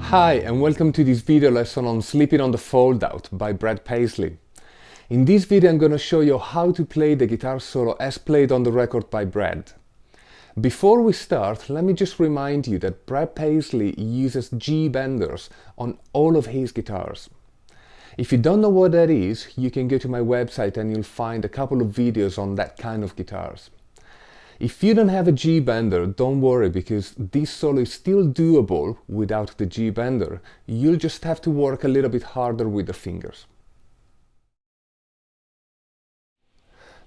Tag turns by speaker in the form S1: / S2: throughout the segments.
S1: Hi and welcome to this video lesson on Sleepin On The Foldout by Brad Paisley. In this video I'm going to show you how to play the guitar solo as played on the record by Brad. Before we start, let me just remind you that Brad Paisley uses G benders on all of his guitars. If you don't know what that is, you can go to my website and you'll find a couple of videos on that kind of guitars. If you don't have a G bender, don't worry, because this solo is still doable without the G bender. You'll just have to work a little bit harder with the fingers.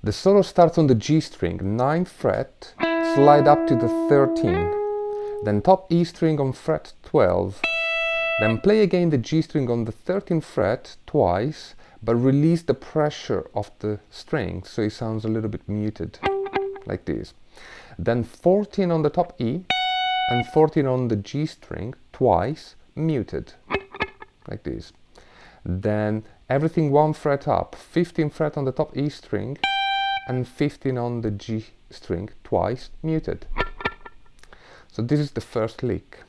S1: The solo starts on the G string, 9th fret, slide up to the 13, then top E string on fret 12, then play again the G string on the 13th fret twice, but release the pressure of the string so it sounds a little bit muted, like this. Then 14 on the top E and 14 on the G string twice, muted, like this. Then everything 1 fret up, 15th fret on the top E string and 15 on the G string twice, muted. So this is the first lick.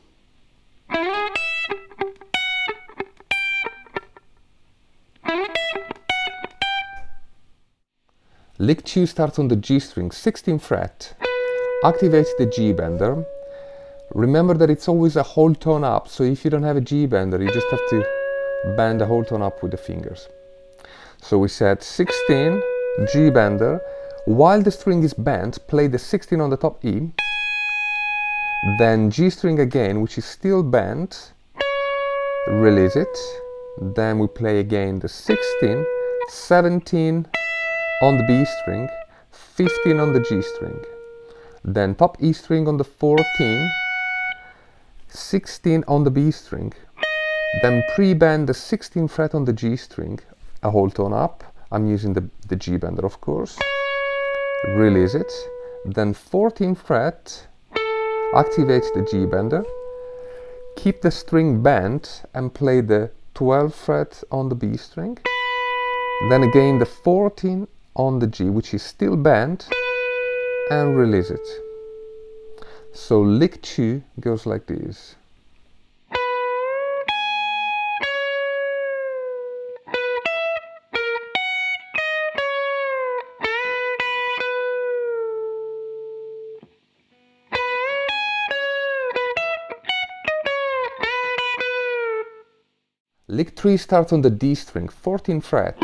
S1: Lick 2 starts on the G string, 16th fret, activates the G bender. Remember that it's always a whole tone up, so if you don't have a G bender, you just have to bend the whole tone up with the fingers. So we said 16, G bender. While the string is bent, play the 16 on the top E, then G string again, which is still bent, release it. Then we play again the 16, 17 on the B string, 15 on the G string, then top E string on the 14, 16 on the B string, then pre-bend the 16th fret on the G string, a whole tone up. I'm using the G bender, of course. Release it. Then 14th fret, activate the G bender, keep the string bent and play the 12th fret on the B string, then again the 14 on the G, which is still bent, and release it. So lick 2 goes like this. Lick 3 starts on the D string, 14th fret,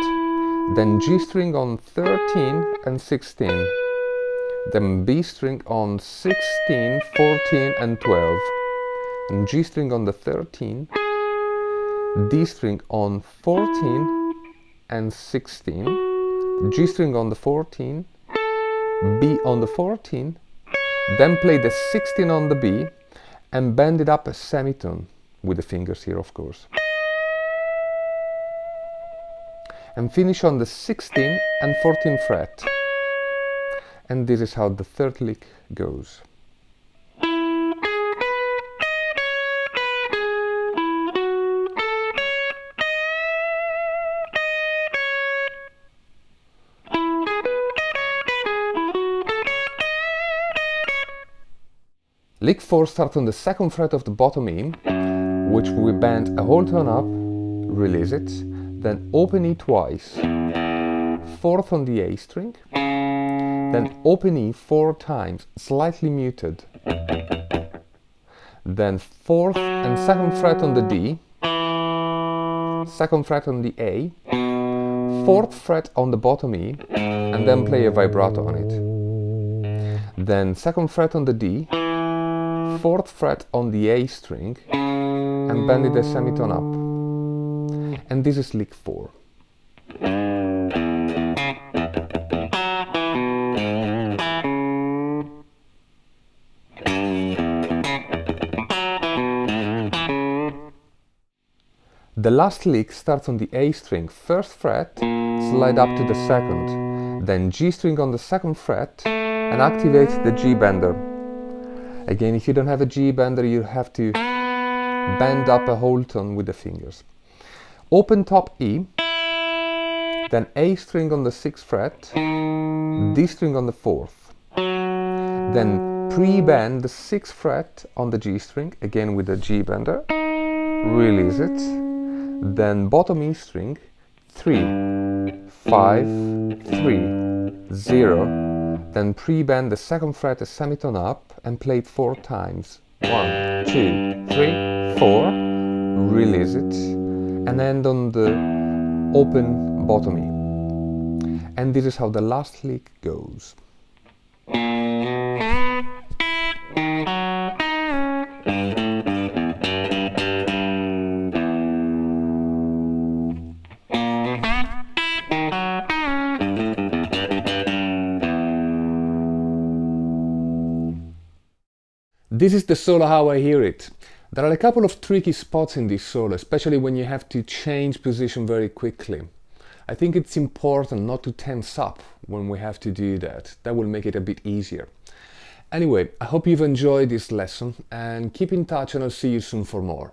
S1: then G string on 13 and 16, then B string on 16, 14 and 12, and G string on the 13, D string on 14 and 16, G string on the 14, B on the 14, then play the 16 on the B and bend it up a semitone with the fingers here, of course. And finish on the 16th and 14th fret. And this is how the third lick goes. Lick 4 starts on the 2nd fret of the bottom E, which we bend a whole tone up, release it, then open E twice, 4th on the A string, then open E 4 times, slightly muted, then 4th and 2nd fret on the D, 2nd fret on the A, 4th fret on the bottom E, and then play a vibrato on it. Then 2nd fret on the D, 4th fret on the A string, and bend it a semitone up. And this is lick 4. The last lick starts on the A string, 1st fret, slide up to the 2nd, then G string on the 2nd fret, and activate the G bender. Again, if you don't have a G bender, you have to bend up a whole tone with the fingers. Open top E, then A string on the 6th fret, D string on the 4th, then pre-bend the 6th fret on the G string, again with the G bender, release it, then bottom E string, 3, 5, 3, 0, then pre-bend the second fret a semitone up and play it 4 times. 1, 2, 3, 4, release it, and end on the open bottom E. And this is how the last lick goes. This is the solo how I hear it. There are a couple of tricky spots in this solo, especially when you have to change position very quickly. I think it's important not to tense up when we have to do that. That will make it a bit easier. Anyway, I hope you've enjoyed this lesson and keep in touch and I'll see you soon for more.